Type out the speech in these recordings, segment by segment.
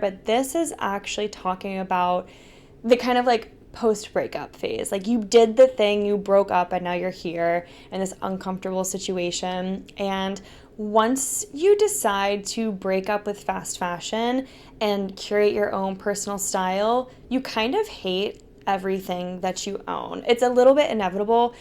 But this is actually talking about the kind of like post-breakup phase. Like you did the thing, you broke up, and now you're here in this uncomfortable situation. And once you decide to break up with fast fashion and curate your own personal style, you kind of hate everything that you own. It's a little bit inevitable.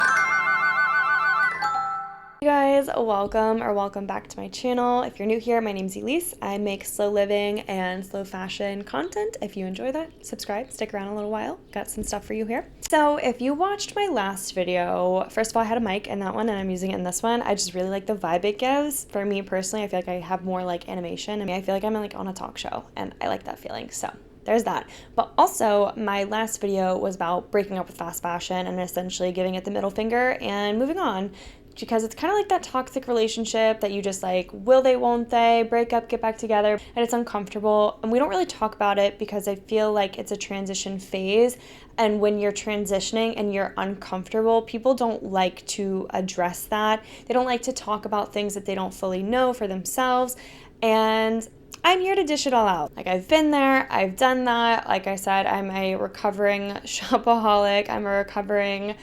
Hey guys, welcome back to my channel. If you're new here, my name's Elise. I make slow living and slow fashion content. If you enjoy that, subscribe, stick around a little while. Got some stuff for you here. So if you watched my last video, first of all, I had a mic in that one and I'm using it in this one. I just really like the vibe it gives. For me personally, I feel like I have more like animation. I mean, I feel like I'm like on a talk show and I like that feeling. So there's that. But also my last video was about breaking up with fast fashion and essentially giving it the middle finger and moving on. Because it's kind of like that toxic relationship that you just like, will they, won't they, break up, get back together, and it's uncomfortable. And we don't really talk about it because I feel like it's a transition phase. And when you're transitioning and you're uncomfortable, people don't like to address that. They don't like to talk about things that they don't fully know for themselves. And I'm here to dish it all out. Like I've been there, I've done that. Like I said, I'm a recovering shopaholic. I'm a recovering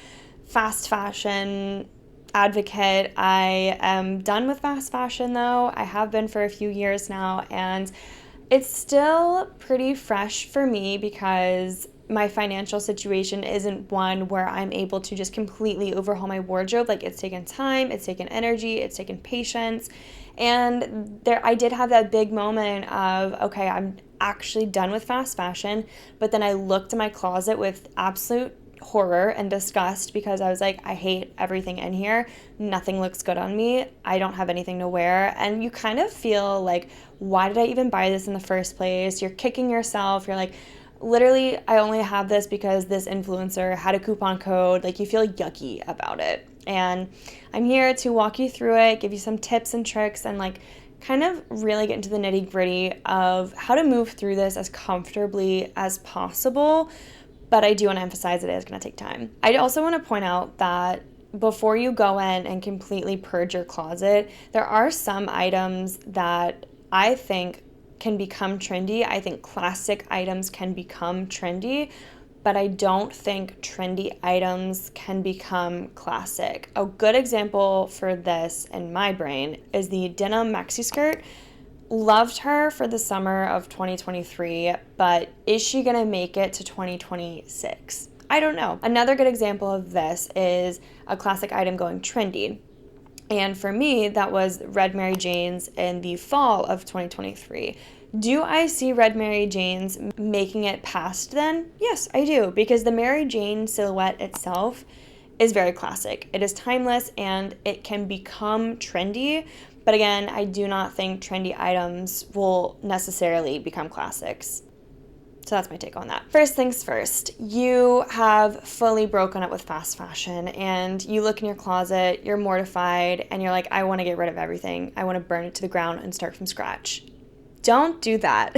fast fashion advocate. I am done with fast fashion though. I have been for a few years now, and it's still pretty fresh for me because my financial situation isn't one where I'm able to just completely overhaul my wardrobe. Like it's taken time, it's taken energy, it's taken patience. And I did have that big moment of, okay, I'm actually done with fast fashion. But then I looked in my closet with absolute horror and disgust because I was like, I hate everything in here. Nothing looks good on me. I don't have anything to wear. And you kind of feel like, why did I even buy this in the first place? You're kicking yourself. You're like, literally, I only have this because this influencer had a coupon code. Like you feel yucky about it. And I'm here to walk you through it, give you some tips and tricks, and like kind of really get into the nitty-gritty of how to move through this as comfortably as possible. But I do want to emphasize it is going to take time. I also want to point out that before you go in and completely purge your closet, there are some items that I think can become trendy. I think classic items can become trendy, but I don't think trendy items can become classic. A good example for this in my brain is the denim maxi skirt. Loved her for the summer of 2023, but is she gonna make it to 2026? I don't know. Another good example of this is a classic item going trendy. And for me, that was Red Mary Janes in the fall of 2023. Do I see Red Mary Janes making it past then? Yes, I do, because the Mary Jane silhouette itself is very classic. It is timeless and it can become trendy. But again, I do not think trendy items will necessarily become classics. So that's my take on that. First things first, you have fully broken up with fast fashion and you look in your closet, you're mortified, and you're like, I want to get rid of everything. I want to burn it to the ground and start from scratch. Don't do that.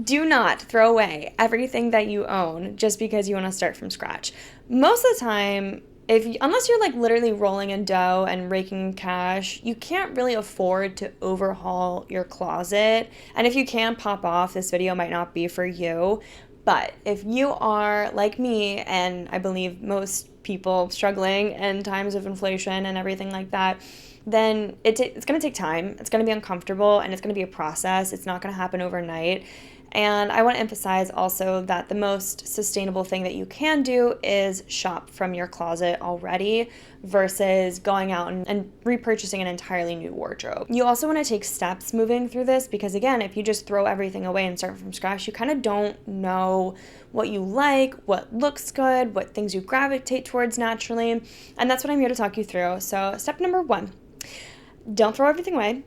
Do not throw away everything that you own just because you want to start from scratch. Most of the time, unless you're like literally rolling in dough and raking cash, you can't really afford to overhaul your closet. And if you can pop off, this video might not be for you. But if you are like me, and I believe most people struggling in times of inflation and everything like that, then it's going to take time. It's going to be uncomfortable and it's going to be a process. It's not going to happen overnight. And I want to emphasize also that the most sustainable thing that you can do is shop from your closet already versus going out and repurchasing an entirely new wardrobe. You also want to take steps moving through this because, again, if you just throw everything away and start from scratch, you kind of don't know what you like, what looks good, what things you gravitate towards naturally. And that's what I'm here to talk you through. So step number 1, don't throw everything away.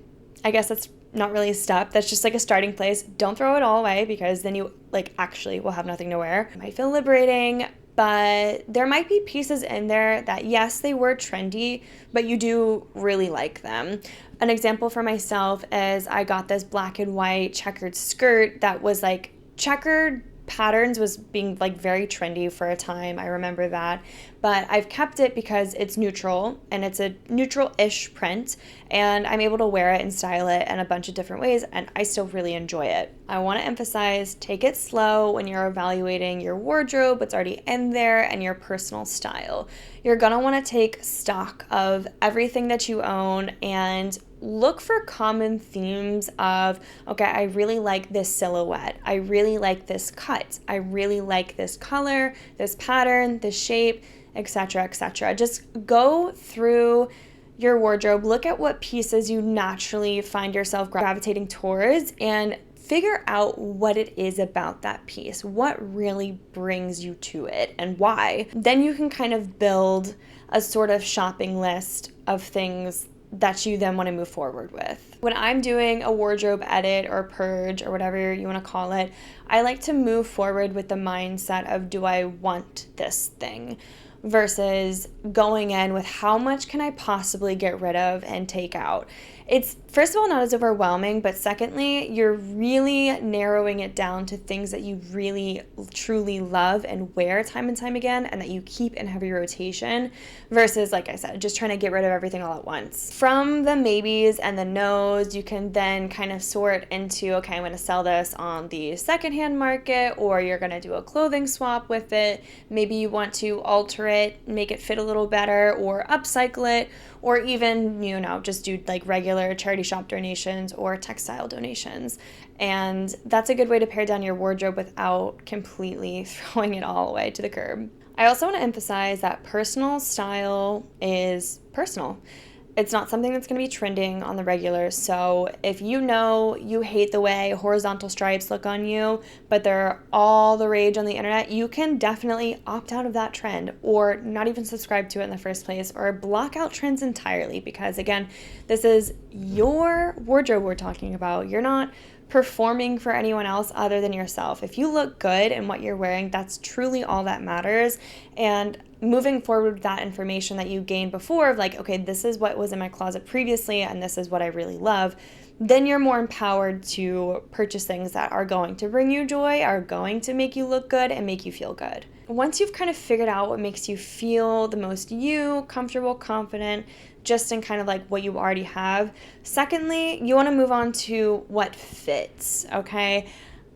I guess that's not really a step. That's just like a starting place. Don't throw it all away because then you like actually will have nothing to wear. It might feel liberating, but there might be pieces in there that, yes, they were trendy, but you do really like them. An example for myself is I got this black and white checkered skirt that was like checkered patterns was being like very trendy for a time. I remember that. But I've kept it because it's neutral and it's a neutral-ish print, and I'm able to wear it and style it in a bunch of different ways, and I still really enjoy it. I want to emphasize, take it slow when you're evaluating your wardrobe, what's already in there, and your personal style. You're going to want to take stock of everything that you own and look for common themes of, okay, I really like this silhouette. I really like this cut. I really like this color, this pattern, this shape, etc., etc. Just go through your wardrobe, look at what pieces you naturally find yourself gravitating towards, and figure out what it is about that piece, what really brings you to it and why. Then you can kind of build a sort of shopping list of things that you then want to move forward with. When I'm doing a wardrobe edit or purge or whatever you want to call it, I like to move forward with the mindset of, do I want this thing? Versus going in with, how much can I possibly get rid of and take out? It's, first of all, not as overwhelming, but secondly, you're really narrowing it down to things that you really truly love and wear time and time again, and that you keep in heavy rotation, versus, like I said, just trying to get rid of everything all at once. From the maybes and the no's, you can then kind of sort into, okay, I'm going to sell this on the secondhand market, or you're going to do a clothing swap with it. Maybe you want to alter it, make it fit a little better, or upcycle it, or even, just do like regular charity shop donations or textile donations. And that's a good way to pare down your wardrobe without completely throwing it all away to the curb. I also want to emphasize that personal style is personal. It's not something that's going to be trending on the regular. So if you hate the way horizontal stripes look on you, but they're all the rage on the internet, you can definitely opt out of that trend, or not even subscribe to it in the first place, or block out trends entirely, because again, this is your wardrobe we're talking about. You're not performing for anyone else other than yourself. If you look good in what you're wearing, that's truly all that matters. And moving forward with that information that you gained before, of like, okay, this is what was in my closet previously and this is what I really love, then you're more empowered to purchase things that are going to bring you joy, are going to make you look good and make you feel good. Once you've kind of figured out what makes you feel the most you, comfortable, confident, just in kind of like what you already have. Secondly, you want to move on to what fits, okay?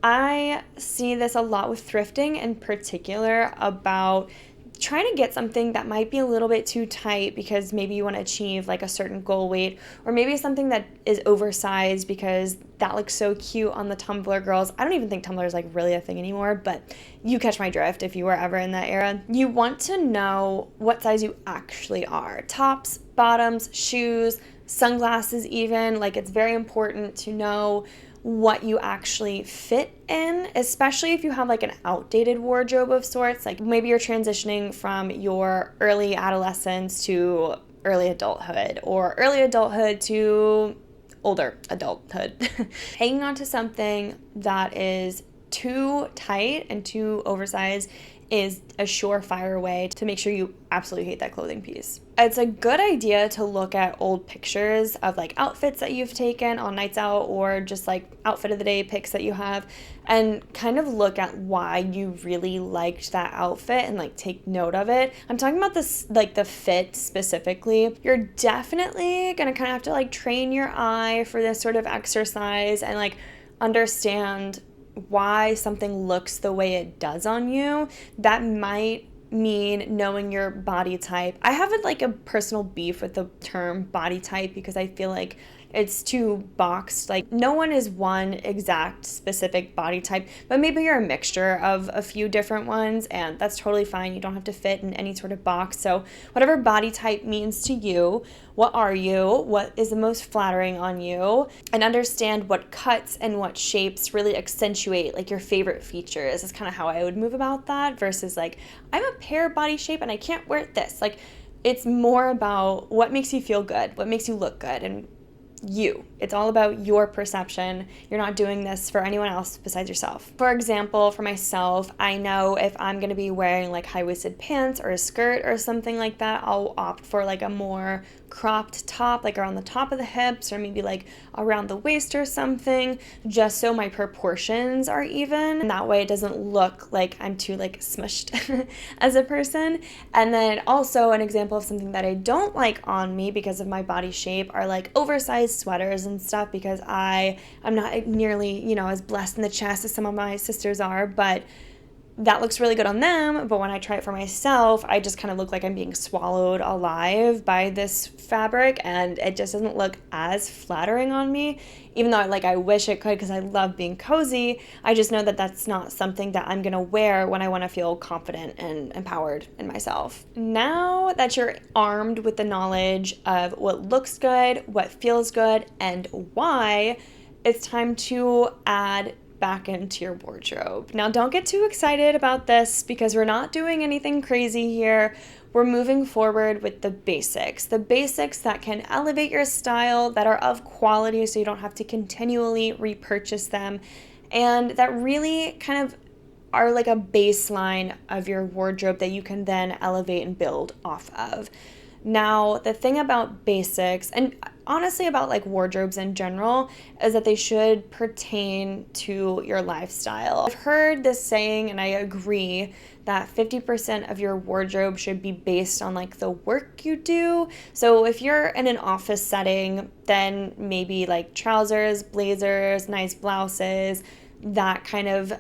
I see this a lot with thrifting in particular, about trying to get something that might be a little bit too tight because maybe you want to achieve like a certain goal weight, or maybe something that is oversized because that looks so cute on the Tumblr girls. I don't even think Tumblr is like really a thing anymore, but you catch my drift if you were ever in that era. You want to know what size you actually are. Tops, bottoms, shoes, sunglasses even. Like, it's very important to know what you actually fit in, especially if you have like an outdated wardrobe of sorts. Like maybe you're transitioning from your early adolescence to early adulthood, or early adulthood to older adulthood. Hanging on to something that is too tight and too oversized is a surefire way to make sure you absolutely hate that clothing piece. It's a good idea to look at old pictures of like outfits that you've taken on nights out, or just like outfit of the day pics that you have, and kind of look at why you really liked that outfit and like take note of it. I'm talking about this, like the fit specifically. You're definitely gonna kind of have to like train your eye for this sort of exercise and like understand why something looks the way it does on you. That might mean knowing your body type. I have like a personal beef with the term body type because I feel like it's too boxed. Like, no one is one exact specific body type, but maybe you're a mixture of a few different ones, and that's totally fine. You don't have to fit in any sort of box. So whatever body type means to you, what are you? What is the most flattering on you? And understand what cuts and what shapes really accentuate like your favorite features. Is kind of how I would move about that, versus like, I'm a pear body shape and I can't wear this. Like, it's more about what makes you feel good, what makes you look good, and you. It's all about your perception. You're not doing this for anyone else besides yourself. For example, for myself, I know if I'm going to be wearing like high-waisted pants or a skirt or something like that, I'll opt for like a more cropped top, like around the top of the hips or maybe like around the waist or something, just so my proportions are even. And that way it doesn't look like I'm too like smushed as a person. And then also an example of something that I don't like on me because of my body shape are like oversized sweaters and stuff, because I'm not nearly, as blessed in the chest as some of my sisters are, but that looks really good on them, but when I try it for myself, I just kind of look like I'm being swallowed alive by this fabric, and it just doesn't look as flattering on me, even though I wish it could because I love being cozy. I just know that that's not something that I'm gonna wear when I want to feel confident and empowered in myself. Now that you're armed with the knowledge of what looks good, what feels good, and why, it's time to add back into your wardrobe. Now, don't get too excited about this because we're not doing anything crazy here. We're moving forward with the basics that can elevate your style, that are of quality so you don't have to continually repurchase them, and that really kind of are like a baseline of your wardrobe that you can then elevate and build off of. Now, the thing about basics, and honestly about like wardrobes in general, is that they should pertain to your lifestyle. I've heard this saying, and I agree, that 50% of your wardrobe should be based on like the work you do. So if you're in an office setting, then maybe like trousers, blazers, nice blouses, that kind of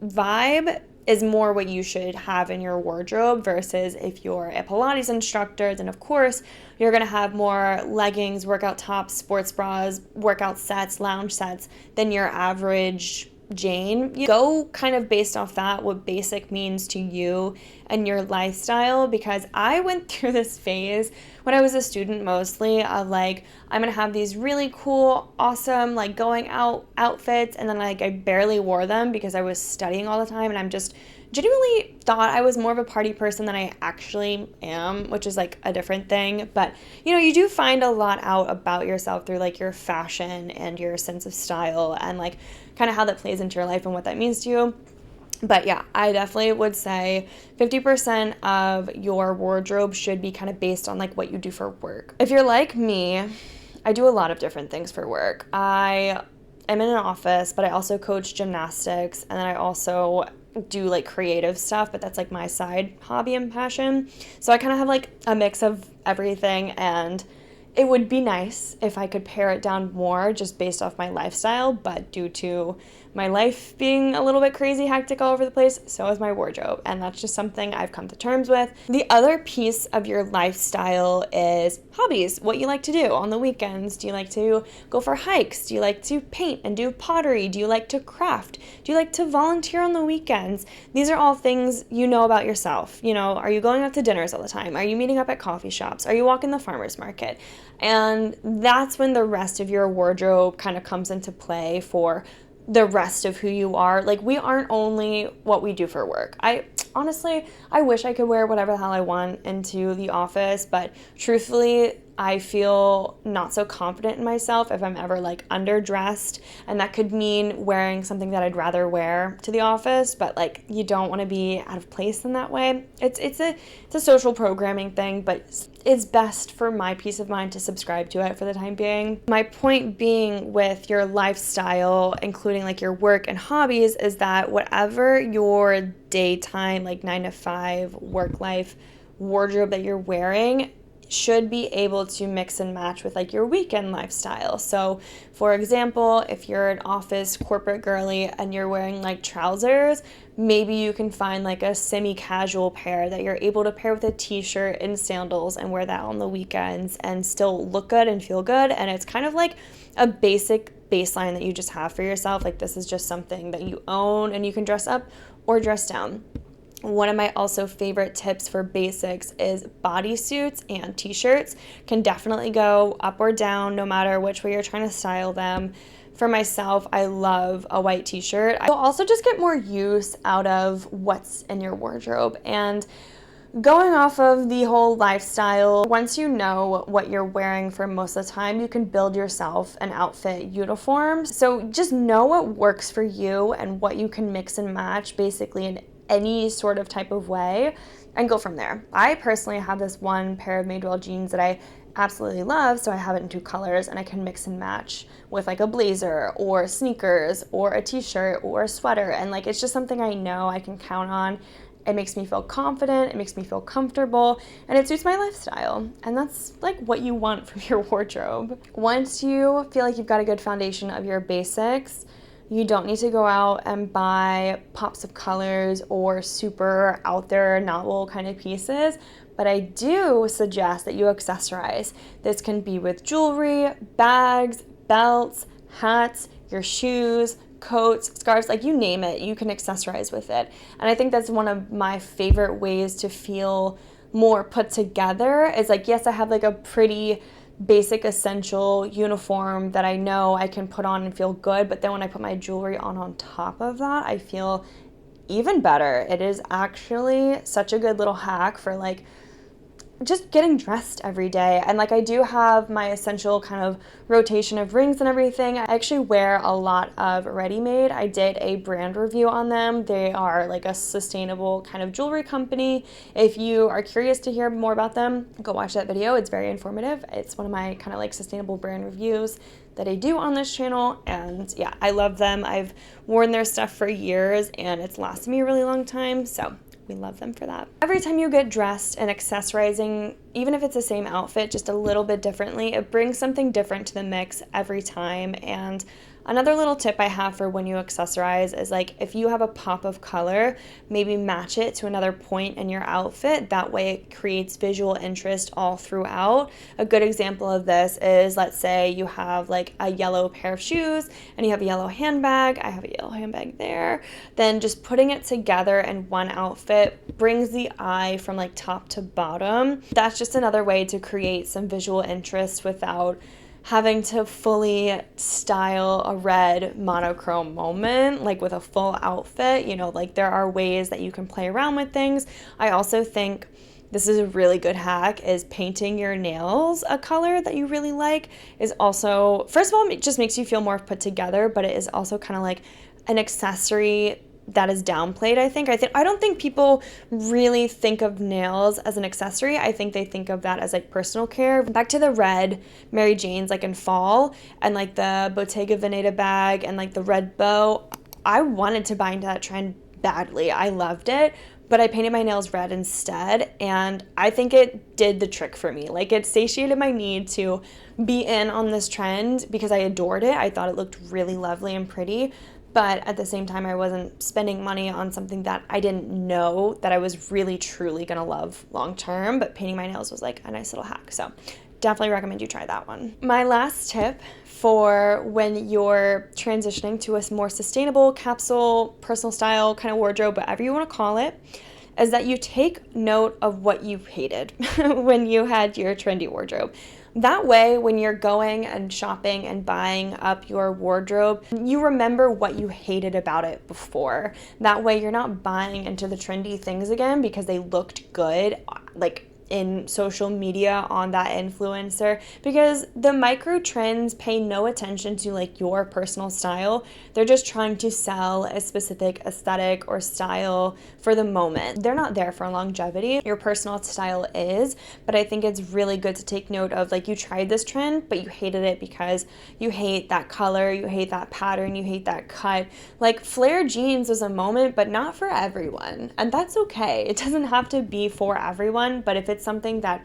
vibe is more what you should have in your wardrobe, versus if you're a Pilates instructor, then of course you're gonna have more leggings, workout tops, sports bras, workout sets, lounge sets than your average Jane. You go kind of based off that, what basic means to you and your lifestyle, because I went through this phase when I was a student mostly of like, I'm gonna have these really cool, awesome, like going out outfits, and then like I barely wore them because I was studying all the time, and I'm just genuinely thought I was more of a party person than I actually am, which is like a different thing. But you do find a lot out about yourself through like your fashion and your sense of style and like kind of how that plays into your life and what that means to you. But yeah, I definitely would say 50% of your wardrobe should be kind of based on like what you do for work. If you're like me, I do a lot of different things for work. I am in an office, but I also coach gymnastics, and then I also do like creative stuff, but that's like my side hobby and passion. So I kind of have like a mix of everything, and it would be nice if I could pare it down more just based off my lifestyle, but due to my life being a little bit crazy, hectic all over the place, so is my wardrobe, and that's just something I've come to terms with. The other piece of your lifestyle is hobbies, what you like to do on the weekends. Do you like to go for hikes? Do you like to paint and do pottery? Do you like to craft? Do you like to volunteer on the weekends? These are all things you know about yourself. Are you going out to dinners all the time? Are you meeting up at coffee shops? Are you walking the farmer's market? And that's when the rest of your wardrobe kind of comes into play for the rest of who you are. Like, we aren't only what we do for work. I wish I could wear whatever the hell I want into the office, but truthfully, I feel not so confident in myself if I'm ever like underdressed, and that could mean wearing something that I'd rather wear to the office, but like you don't want to be out of place in that way. It's a social programming thing, but it's best for my peace of mind to subscribe to it for the time being. My point being with your lifestyle, including like your work and hobbies, is that whatever your daytime, like 9 to 5 work life wardrobe that you're wearing should be able to mix and match with like your weekend lifestyle. So for example, if you're an office corporate girly and you're wearing like trousers, maybe you can find like a semi-casual pair that you're able to pair with a t-shirt and sandals and wear that on the weekends and still look good and feel good. And it's kind of like a basic baseline that you just have for yourself. Like, this is just something that you own and you can dress up or dress down. One of my also favorite tips for basics is bodysuits and t-shirts can definitely go up or down no matter which way you're trying to style them. For myself, I love a white t-shirt. You'll also just get more use out of what's in your wardrobe. And going off of the whole lifestyle, once you know what you're wearing for most of the time, you can build yourself an outfit uniform. So just know what works for you and what you can mix and match basically in any sort of type of way and go from there. I personally have this one pair of Madewell jeans that I absolutely love, so I have it in 2 colors, and I can mix and match with like a blazer or sneakers or a t-shirt or a sweater, and like it's just something I know I can count on. It makes me feel confident, it makes me feel comfortable, and it suits my lifestyle. And that's like what you want from your wardrobe. Once you feel like you've got a good foundation of your basics, you don't need to go out and buy pops of colors or super out there novel kind of pieces, but I do suggest that you accessorize. This can be with jewelry, bags, belts, hats, your shoes, coats, scarves, like you name it, you can accessorize with it. And I think that's one of my favorite ways to feel more put together is like, yes, I have like a pretty basic essential uniform that I know I can put on and feel good, but then when I put my jewelry on top of that, I feel even better. It is actually such a good little hack for like just getting dressed every day. And like I do have my essential kind of rotation of rings and everything. I actually wear a lot of ready-made. I did a brand review on them. They are like a sustainable kind of jewelry company. If you are curious to hear more about them, go watch that video. It's very informative. It's one of my kind of like sustainable brand reviews that I do on this channel, and yeah, I love them. I've worn their stuff for years and it's lasted me a really long time, so we love them for that. Every time you get dressed and accessorizing, even if it's the same outfit, just a little bit differently, it brings something different to the mix every time. And another little tip I have for when you accessorize is like if you have a pop of color, maybe match it to another point in your outfit. That way it creates visual interest all throughout. A good example of this is, let's say you have like a yellow pair of shoes and you have a yellow handbag. I have a yellow handbag there. Then just putting it together in one outfit brings the eye from like top to bottom. That's just another way to create some visual interest without having to fully style a red monochrome moment, like with a full outfit. You know, like there are ways that you can play around with things. I also think this is a really good hack, is painting your nails a color that you really like is also, first of all, it just makes you feel more put together, but it is also kind of like an accessory that is downplayed, I think. I don't think people really think of nails as an accessory. I think they think of that as like personal care. Back to the red Mary Janes like in fall and like the Bottega Veneta bag and like the red bow. I wanted to buy into that trend badly. I loved it, but I painted my nails red instead, and I think it did the trick for me. Like it satiated my need to be in on this trend because I adored it. I thought it looked really lovely and pretty. But at the same time, I wasn't spending money on something that I didn't know that I was really, truly going to love long term. But painting my nails was like a nice little hack. So definitely recommend you try that one. My last tip for when you're transitioning to a more sustainable capsule, personal style kind of wardrobe, whatever you want to call it, is that you take note of what you hated when you had your trendy wardrobe. That way, when you're going and shopping and buying up your wardrobe, you remember what you hated about it before. That way, you're not buying into the trendy things again because they looked good, like in social media on that influencer, because the micro trends pay no attention to like your personal style. They're just trying to sell a specific aesthetic or style for the moment. They're not there for longevity. Your personal style is, but I think it's really good to take note of like you tried this trend, but you hated it because you hate that color, you hate that pattern, you hate that cut. Like flare jeans was a moment, but not for everyone. And that's okay. It doesn't have to be for everyone, but if it's something that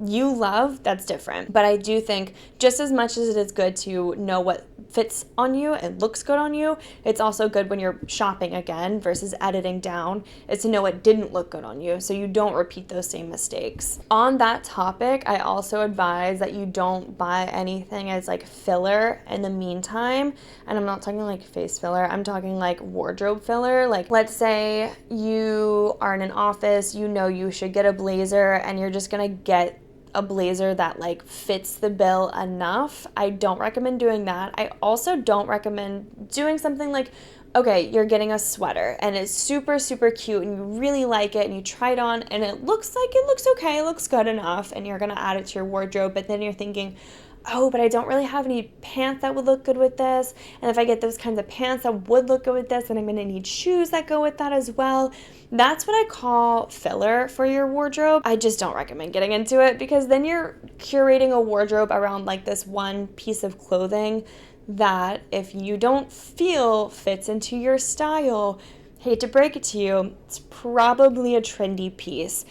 you love, that's different. But I do think just as much as it is good to know what fits on you and looks good on you, it's also good when you're shopping again versus editing down, is to know what didn't look good on you so you don't repeat those same mistakes. On that topic, I also advise that you don't buy anything as like filler in the meantime. And I'm not talking like face filler, I'm talking like wardrobe filler. Like let's say you are in an office, you know you should get a blazer and you're just gonna get a blazer that like fits the bill enough. I don't recommend doing that. I also don't recommend doing something like, okay, you're getting a sweater and it's super, super cute and you really like it and you try it on and it looks okay, it looks good enough and you're gonna add it to your wardrobe, but then you're thinking, oh, but I don't really have any pants that would look good with this. And if I get those kinds of pants that would look good with this, then I'm going to need shoes that go with that as well. That's what I call filler for your wardrobe. I just don't recommend getting into it, because then you're curating a wardrobe around like this one piece of clothing that, if you don't feel fits into your style, hate to break it to you, it's probably a trendy piece.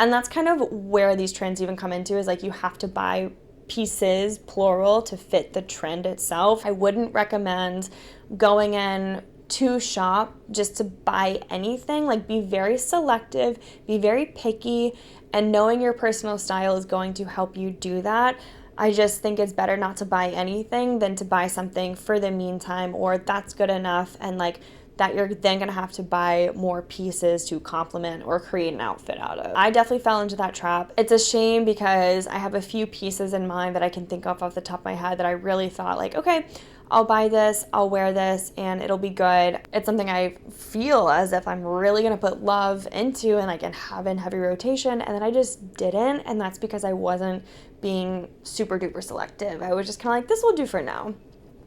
And that's kind of where these trends even come into, is like you have to buy pieces, plural, to fit the trend itself. I wouldn't recommend going in to shop just to buy anything. Like, be very selective, be very picky, and knowing your personal style is going to help you do that. I just think it's better not to buy anything than to buy something for the meantime, or that's good enough, and like that you're then gonna have to buy more pieces to complement or create an outfit out of. I definitely fell into that trap. It's a shame, because I have a few pieces in mind that I can think of off the top of my head that I really thought like, okay, I'll buy this, I'll wear this, and it'll be good. It's something I feel as if I'm really gonna put love into and like have in heavy rotation, and then I just didn't, and that's because I wasn't being super duper selective. I was just kind of like, this will do for now.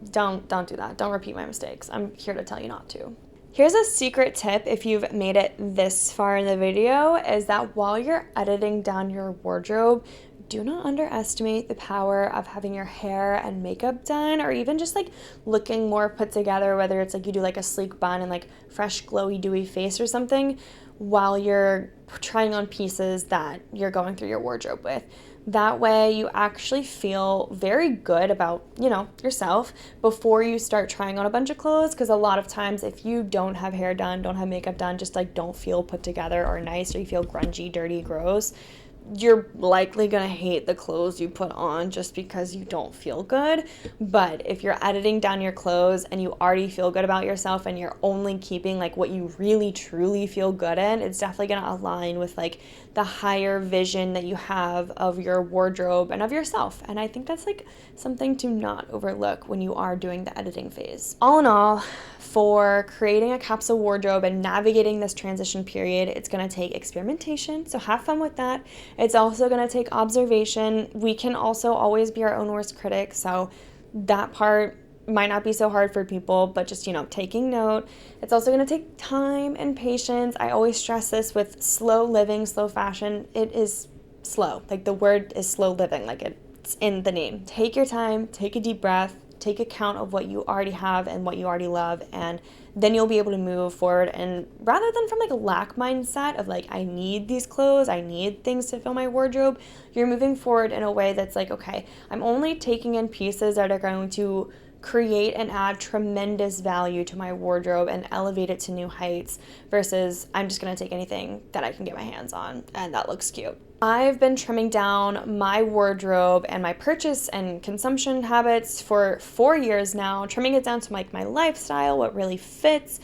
Don't do that. Don't repeat my mistakes. I'm here to tell you not to. Here's a secret tip if you've made it this far in the video, is that while you're editing down your wardrobe, do not underestimate the power of having your hair and makeup done, or even just like looking more put together, whether it's like you do like a sleek bun and like fresh glowy dewy face or something, while you're trying on pieces that you're going through your wardrobe with. That way you actually feel very good about, yourself before you start trying on a bunch of clothes, because a lot of times if you don't have hair done, don't have makeup done, just like don't feel put together or nice, or you feel grungy, dirty, gross, you're likely gonna hate the clothes you put on just because you don't feel good. But if you're editing down your clothes and you already feel good about yourself, and you're only keeping like what you really truly feel good in, it's definitely gonna align with like the higher vision that you have of your wardrobe and of yourself. And I think that's like something to not overlook when you are doing the editing phase. All in all, for creating a capsule wardrobe and navigating this transition period, it's going to take experimentation, so have fun with that. It's also going to take observation. We can also always be our own worst critic, so that part might not be so hard for people, but just, taking note. It's also going to take time and patience. I always stress this with slow living, slow fashion. It is slow. Like, the word is slow living, like it's in the name. Take your time, take a deep breath, take account of what you already have and what you already love, and then you'll be able to move forward. And rather than from like a lack mindset of like, I need these clothes, I need things to fill my wardrobe, you're moving forward in a way that's like, okay, I'm only taking in pieces that are going to create and add tremendous value to my wardrobe and elevate it to new heights, versus I'm just going to take anything that I can get my hands on and that looks cute. I've been trimming down my wardrobe and my purchase and consumption habits for 4 years now, trimming it down to like my lifestyle, what really fits.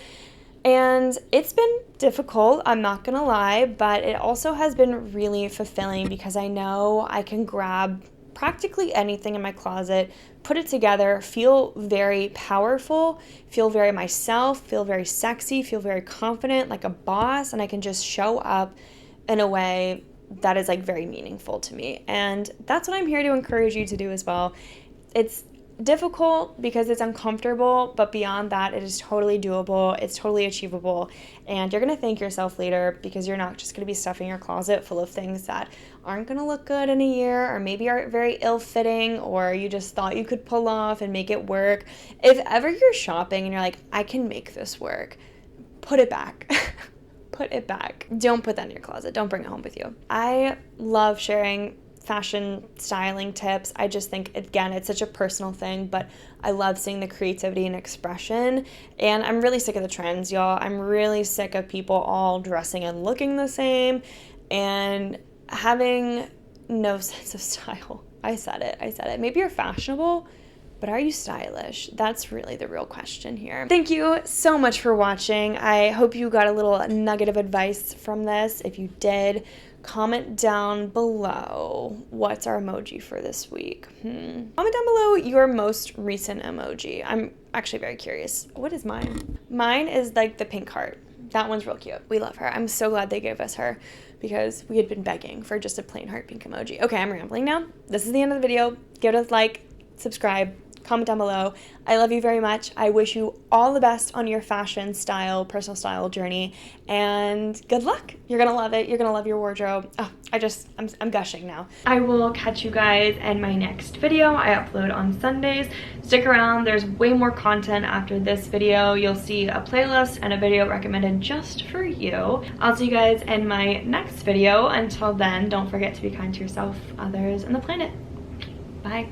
And it's been difficult, I'm not gonna lie, but it also has been really fulfilling, because I know I can grab practically anything in my closet, put it together, feel very powerful, feel very myself, feel very sexy, feel very confident, like a boss, and I can just show up in a way that is like very meaningful to me. And that's what I'm here to encourage you to do as well. It's difficult because it's uncomfortable, but beyond that, it is totally doable. It's totally achievable, and you're gonna thank yourself later, because you're not just gonna be stuffing your closet full of things that aren't gonna look good in a year, or maybe are very ill-fitting, or you just thought you could pull off and make it work. If ever you're shopping and you're like, I can make this work, put it back. Put it back. Don't put that in your closet. Don't bring it home with you. I love sharing fashion styling tips. I just think, again, it's such a personal thing, but I love seeing the creativity and expression. And I'm really sick of the trends, y'all. I'm really sick of people all dressing and looking the same and having no sense of style. I said it. Maybe you're fashionable, but are you stylish? That's really the real question here. Thank you so much for watching. I hope you got a little nugget of advice from this. If you did, comment down below what's our emoji for this week. Comment down below your most recent emoji. I'm actually very curious. What is mine? Mine is like the pink heart. That one's real cute. We love her. I'm so glad they gave us her, because we had been begging for just a plain heart pink emoji. Okay, I'm rambling now. This is the end of the video. Give it a like. subscribe, comment down below. I love you very much. I wish you all the best on your fashion, style, personal style journey, and good luck. You're gonna love it. You're gonna love your wardrobe. Oh, I'm gushing now. I will catch you guys in my next video. I upload on Sundays. Stick around. There's way more content after this video. You'll see a playlist and a video recommended just for you. I'll see you guys in my next video. Until then, don't forget to be kind to yourself, others, and the planet. Bye.